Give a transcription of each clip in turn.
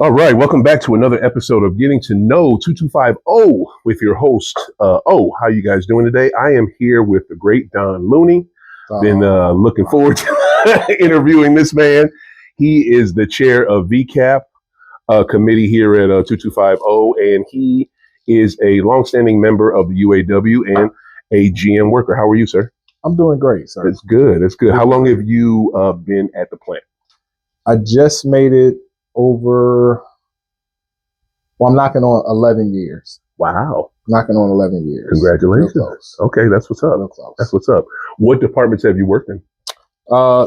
All right, welcome back to another episode of Getting to Know 2250 with your host, how you guys doing today? I am here with the great Don Looney. Been looking forward to interviewing this man. He is the chair of VCAP committee here at 2250, and he is a longstanding member of the UAW and a GM worker. How are you, sir? I'm doing great, sir. That's good. That's good. How long have you been at the plant? I just made it over, I'm knocking on 11 years. Wow. Knocking on 11 years. Congratulations. Okay, that's what's up. Real close. That's what's up. What departments have you worked in?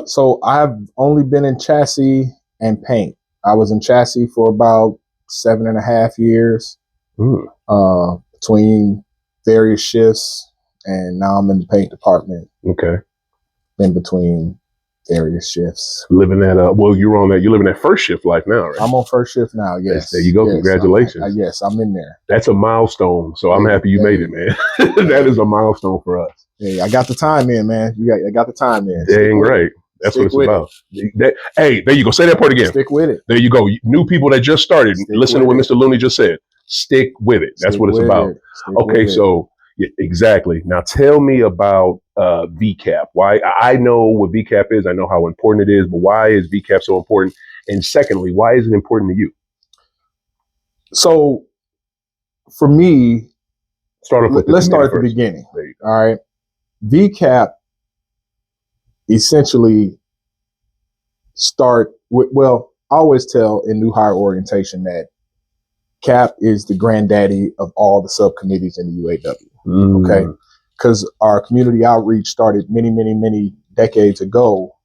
So I've only been in chassis and paint. I was in chassis for about 7.5 years between various shifts, and now I'm in the paint department. Okay. In between various shifts. Living at you're living that first shift life now, right? I'm on first shift now, yes. There you go. Yes, congratulations. Yes, I'm in there. That's a milestone. So I'm happy you made it, man. That is a milestone for us. Hey, I got the time in, man. I got the time in. Dang right. That's what it's about. Hey, there you go. Say that part again. Stick with it. There you go. New people that just started, listen to what Mr. Looney just said. Stick with it. That's what it's about. Okay, so yeah, exactly. Now tell me about VCAP. Why? I know what VCAP is. I know how important it is, but why is VCAP so important? And secondly, why is it important to you? So for me, let's start at the beginning. All right. VCAP essentially start with, I always tell in new hire orientation that CAP is the granddaddy of all the subcommittees in the UAW. Okay. Because our community outreach started many decades ago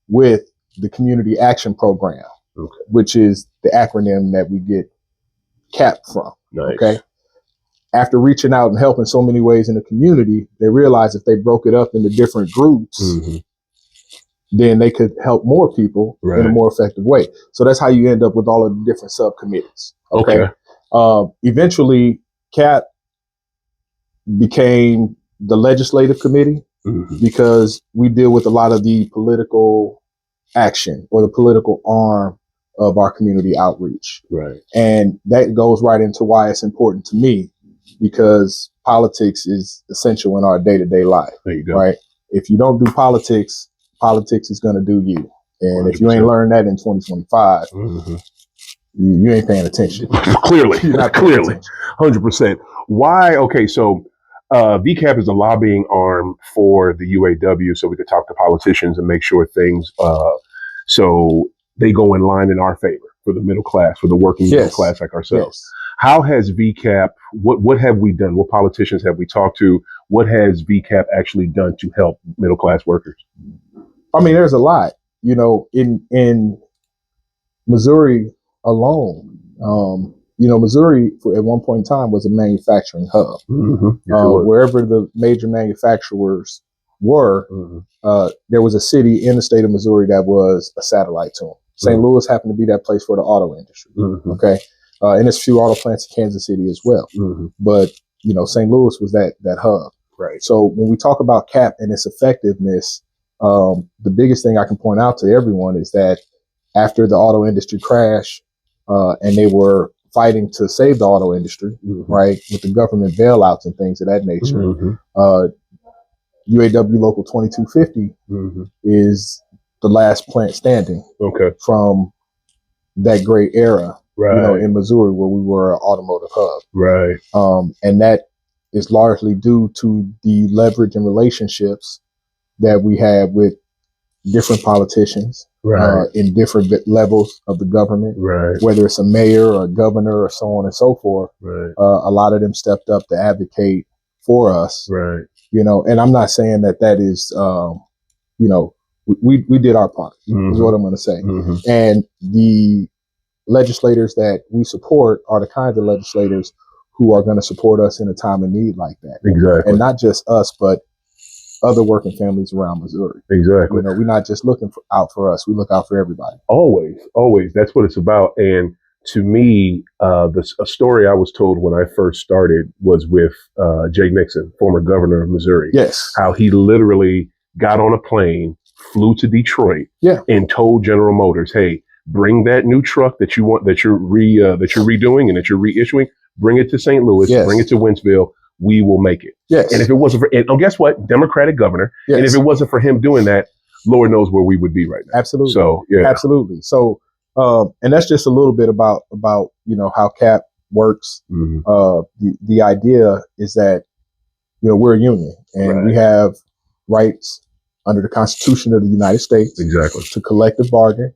with the Community Action Program, which is the acronym that we get CAP from. Nice. Okay. After reaching out and helping so many ways in the community, they realized if they broke it up into different groups, then they could help more people in a more effective way. So that's how you end up with all of the different subcommittees. Okay. Eventually, CAP became the legislative committee because we deal with a lot of the political action or the political arm of our community outreach. Right. And that goes right into why it's important to me, because politics is essential in our day-to-day life. There you go. Right. If you don't do politics, politics is going to do you. And 100%. If you ain't learned that in 2025, you ain't paying attention. Clearly, You're not clearly, 100%. Why? Okay, so VCAP is a lobbying arm for the UAW, so we could talk to politicians and make sure things so they go in line in our favor for the middle class, for the working middle class like ourselves. Yes. How has VCAP? What have we done? What politicians have we talked to? What has VCAP actually done to help middle class workers? I mean, there's a lot. You know, in Missouri alone, Missouri at one point in time was a manufacturing hub. Wherever the major manufacturers were, there was a city in the state of Missouri that was a satellite to them. St. Louis happened to be that place for the auto industry. Okay. And there's a few auto plants in Kansas City as well. But, St. Louis was that hub. Right. So when we talk about CAP and its effectiveness, the biggest thing I can point out to everyone is that after the auto industry crash, and they were fighting to save the auto industry, right, with the government bailouts and things of that nature, UAW Local 2250 is the last plant standing from that great era, in Missouri, where we were an automotive hub. Right. And that is largely due to the leverage and relationships that we have with different politicians in different levels of the government, whether it's a mayor or a governor or so on and so forth. A lot of them stepped up to advocate for us, and I'm not saying that is, we did our part, is what I'm going to say. And the legislators that we support are the kinds of legislators who are going to support us in a time of need like that. Exactly. And not just us, but other working families around Missouri. Exactly. We're not just looking out for us. We look out for everybody. Always. That's what it's about. And to me, a story I was told when I first started was with Jay Nixon, former governor of Missouri. Yes. How he literally got on a plane, flew to Detroit, and told General Motors, hey, bring that new truck that you want, that you're redoing and that you're reissuing, bring it to St. Louis, Yes. bring it to Wentzville. We will make it. Yes. And if it wasn't for, and guess what? Democratic governor. Yes. And if it wasn't for him doing that, Lord knows where we would be right now. Absolutely. So, yeah. Absolutely. So, and that's just a little bit about, how CAP works. Mm-hmm. The idea is that, we're a union and we have rights under the Constitution of the United States. Exactly. To collective bargain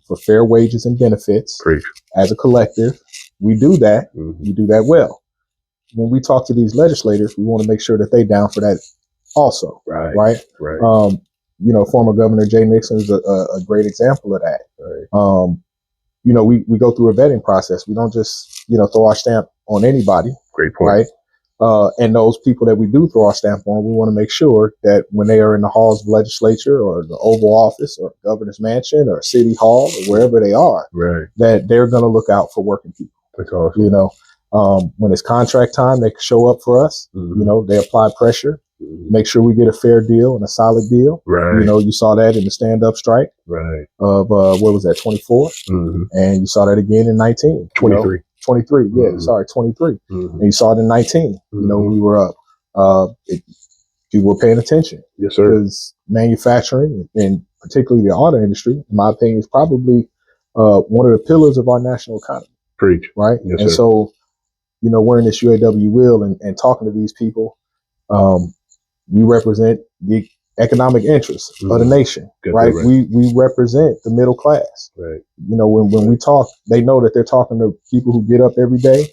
for fair wages and benefits. Preach. As a collective, we do that. We do that well. When we talk to these legislators, we want to make sure that they down for that also. Right. Former Governor Jay Nixon is a great example of that. Right. We go through a vetting process. We don't just, throw our stamp on anybody. Great point. Right. And those people that we do throw our stamp on, we want to make sure that when they are in the halls of legislature or the Oval Office or governor's mansion or city hall or wherever they are, right, that they're going to look out for working people. That's awesome. When it's contract time, they can show up for us. They apply pressure, make sure we get a fair deal and a solid deal. Right. You saw that in the stand-up strike. Right. Of what was that, 24? And you saw that again in 19. 23. 23, yeah, sorry, 23. And you saw it in 19, when we were up. People were paying attention. Yes, sir. Because manufacturing, and particularly the auto industry, in my opinion, is probably one of the pillars of our national economy. Preach. Right? Yes, and sir. so, we're in this UAW wheel and talking to these people. We represent the economic interests of the nation, right? We represent the middle class. Right. When we talk, they know that they're talking to people who get up every day,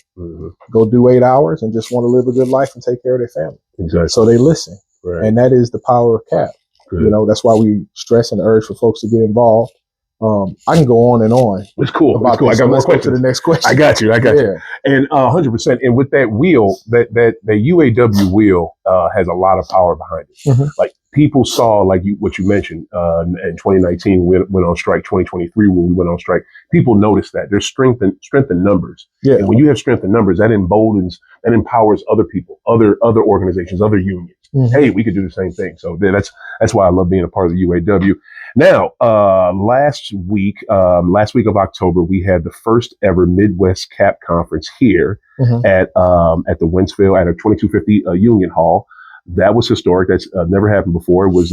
go do 8 hours and just want to live a good life and take care of their family. Exactly. So they listen. Right. And that is the power of CAP. Good. That's why we stress and urge for folks to get involved. I can go on and on. It's cool. About it's cool. this. I got more let's questions. Go to the next question. I got you. Yeah. And 100%. And with that wheel, that UAW wheel has a lot of power behind it. Like people saw, like what you mentioned, in 2019 we went on strike. 2023 when we went on strike, people noticed that there's strength in numbers. Yeah. And when you have strength in numbers, that emboldens, that empowers other people, other organizations, other unions. Hey, we could do the same thing. So that's why I love being a part of the UAW. Now, last week of October, we had the first ever Midwest CAP conference here at the Wentzville at a 2250 Union Hall. That was historic. That's never happened before. It was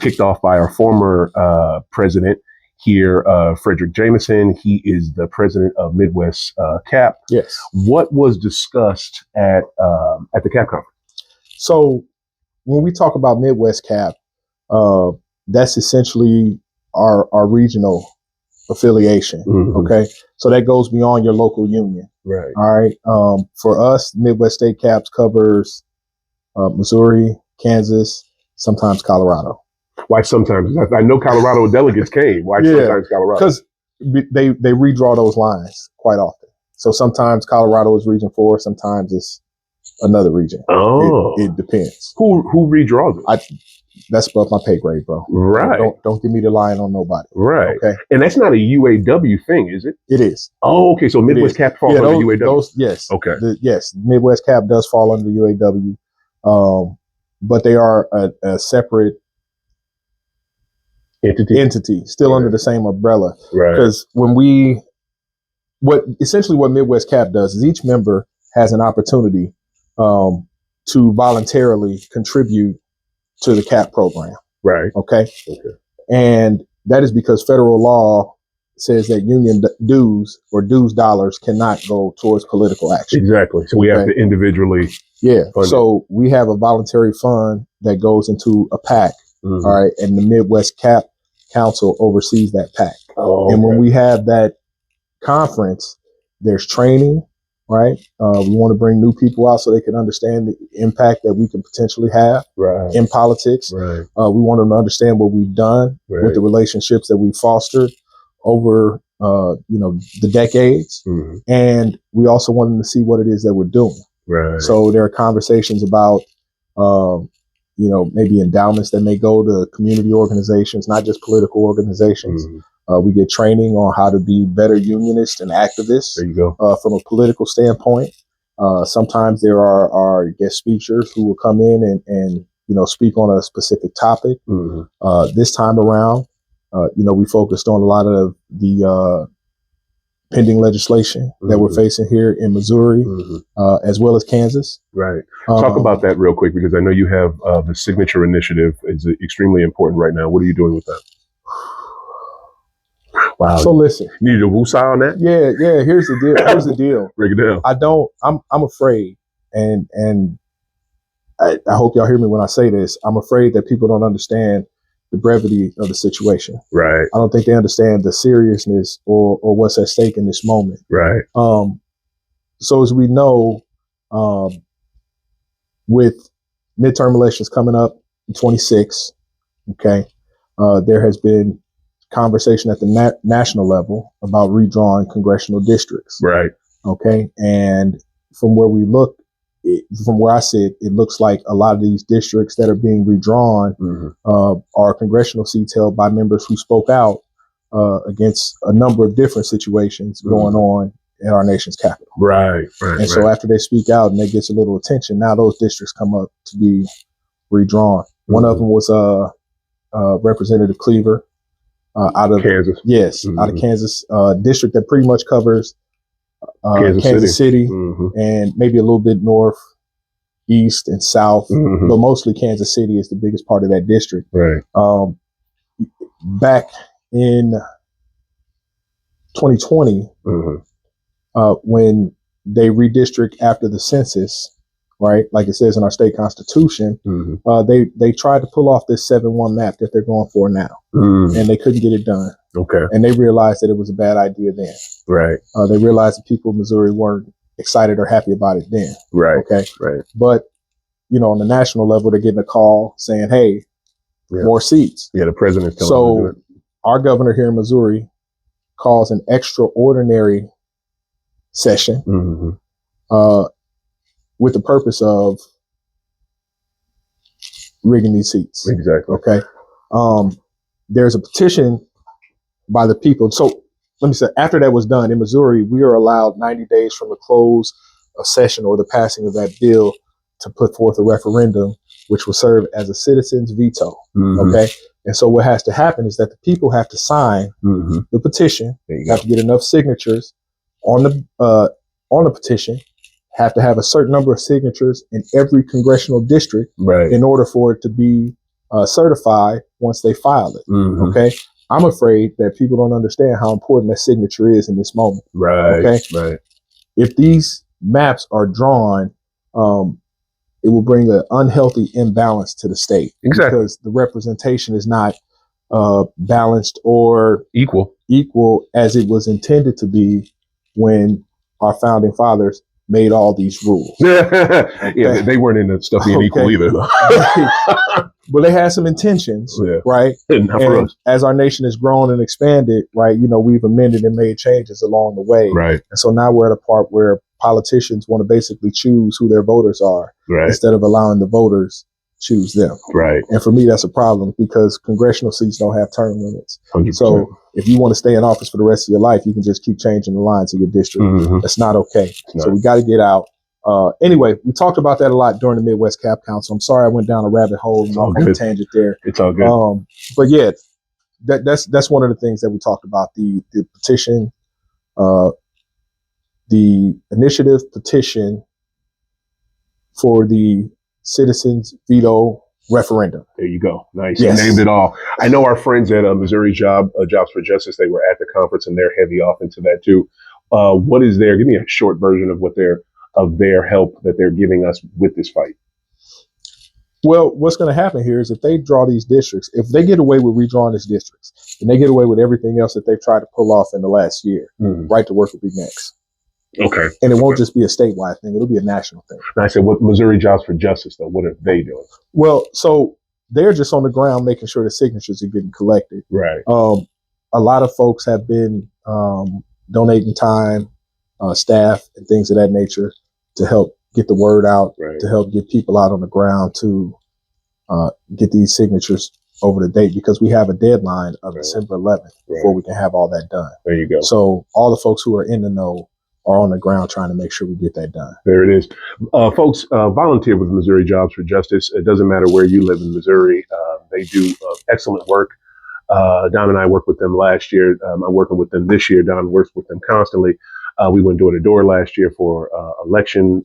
kicked off by our former president here, Frederick Jameson. He is the president of Midwest CAP. Yes. What was discussed at the CAP conference? So when we talk about Midwest CAP, that's essentially our regional affiliation. Okay. So that goes beyond your local union. Right. All right. For us, Midwest State CAPS covers Missouri, Kansas, sometimes Colorado. Why sometimes? I know Colorado delegates came. Why sometimes Colorado? Because they redraw those lines quite often. So sometimes Colorado is region 4, sometimes it's another region. Oh. It depends. Who redraws it? That's above my pay grade, bro. Right. Don't give me the line on nobody. Right. Okay. And that's not a UAW thing, is it? It is. Oh, okay. So Midwest CAP falls under UAW. Yes. Okay. Yes. Midwest CAP does fall under UAW. But they are a separate entity still under the same umbrella. Right. Because what Midwest CAP does is each member has an opportunity to voluntarily contribute to the CAP program. Right. Okay. And that is because federal law says that union dues or dues dollars cannot go towards political action. Exactly. So we have to individually. Yeah. So we have a voluntary fund that goes into a PAC. All right. And the Midwest CAP Council oversees that PAC. Oh, and when we have that conference, there's training. Right. We want to bring new people out so they can understand the impact that we can potentially have in politics. Right. We want them to understand what we've done with the relationships that we've fostered over, the decades. And we also want them to see what it is that we're doing. Right. So there are conversations about, maybe endowments that may go to community organizations, not just political organizations. We get training on how to be better unionists and activists. There you go. From a political standpoint. Sometimes there are guest speakers who will come in and speak on a specific topic. This time around, We focused on a lot of the pending legislation that we're facing here in Missouri, as well as Kansas. Right. Talk about that real quick, because I know you have the signature initiative is extremely important right now. What are you doing with that? Wow. So listen, you need a woosah on that? Yeah. Here's the deal. Break it down. I'm afraid, and I hope y'all hear me when I say this. I'm afraid that people don't understand the brevity of the situation. Right. I don't think they understand the seriousness or what's at stake in this moment. Right. So as we know, with midterm elections coming up in 26, okay, there has been conversation at the national level about redrawing congressional districts. Right. Okay. And from where we look, from where I sit, it looks like a lot of these districts that are being redrawn are congressional seats held by members who spoke out against a number of different situations going on in our nation's capital. Right. And so after they speak out and they get a little attention, now those districts come up to be redrawn. One of them was Representative Cleaver out of Kansas. Yes, out of Kansas, district that pretty much covers Kansas City and maybe a little bit north, east, and south, but mostly Kansas City is the biggest part of that district. Right. Back in 2020, when they redistrict after the census, right, like it says in our state constitution, they tried to pull off this 7-1 map that they're going for now, and they couldn't get it done. Okay. And they realized that it was a bad idea then. Right. They realized that people of Missouri weren't excited or happy about it then. Right. Okay. Right. But, on the national level, they're getting a call saying, hey, more seats. Yeah, the president's telling them to do it. Our governor here in Missouri calls an extraordinary session with the purpose of rigging these seats. Exactly. Okay. There's a petition by the people. So let me say, after that was done in Missouri, we are allowed 90 days from the close of session or the passing of that bill to put forth a referendum, which will serve as a citizen's veto. Okay. And so what has to happen is that the people have to sign the petition. You have to get enough signatures on the petition, have to have a certain number of signatures in every congressional district in order for it to be certified once they file it. Okay. I'm afraid that people don't understand how important that signature is in this moment. Right. Okay. Right. If these maps are drawn, it will bring an unhealthy imbalance to the state. Exactly. Because the representation is not balanced or equal as it was intended to be when our founding fathers made all these rules. Yeah, they weren't into stuff being equal either. But they had some intentions, right? Not for us. As our nation has grown and expanded, right, we've amended and made changes along the way. Right. And so now we're at a part where politicians want to basically choose who their voters are instead of allowing the voters choose them. Right. And for me, that's a problem because congressional seats don't have term limits. 100%. So if you want to stay in office for the rest of your life, you can just keep changing the lines of your district. That's not okay. So we got to get out. Anyway, we talked about that a lot during the Midwest Cap Council. I'm sorry I went down a rabbit hole and off on a tangent there. It's all good. But yeah, that's one of the things that we talked about, the petition, the initiative petition for the citizens veto referendum. There you go. Nice. Yes. You named it all. I know our friends at Missouri Jobs for Justice, they were at the conference and they're heavy off into that too. What is there? Give me a short version of their help that they're giving us with this fight. Well, what's going to happen here is if they draw these districts, if they get away with redrawing these districts, and they get away with everything else that they've tried to pull off in the last year, right to work will be next. Okay. And it won't just be a statewide thing. It'll be a national thing. And I said, what Missouri Jobs for Justice, though? What are they doing? Well, so they're just on the ground making sure the signatures are getting collected. Right. A lot of folks have been donating time, staff, and things of that nature to help get the word out, to help get people out on the ground to get these signatures over the date, because we have a deadline of December 11th before we can have all that done. There you go. So all the folks who are in the know are on the ground trying to make sure we get that done. There it is. Folks, volunteer with Missouri Jobs for Justice. It doesn't matter where you live in Missouri. They do excellent work. Don and I worked with them last year. I'm working with them this year. Don works with them constantly. We went door to door last year for election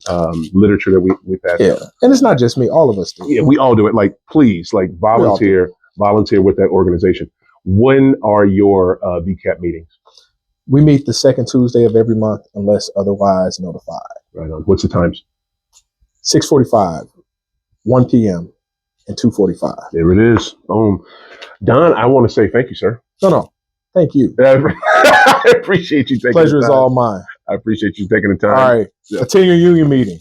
literature that we passed. Yeah, and it's not just me; all of us do. Yeah, we all do it. Like, please, like volunteer with that organization. When are your VCAP meetings? We meet the second Tuesday of every month, unless otherwise notified. Right on. What's the times? 6:45, 1 p.m., and 2:45. There it is. Boom. Don, I want to say thank you, sir. No. Thank you. I appreciate you taking Pleasure the time. is all mine. I appreciate you taking the time. All right. Yeah. Attend your union meeting.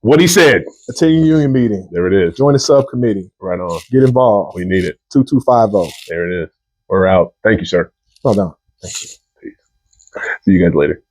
What he said. Attend your union meeting. There it is. Join the subcommittee. Right on. Get involved. We need it. 2250. There it is. We're out. Thank you, sir. Well done. Thank you. Peace. See you guys later.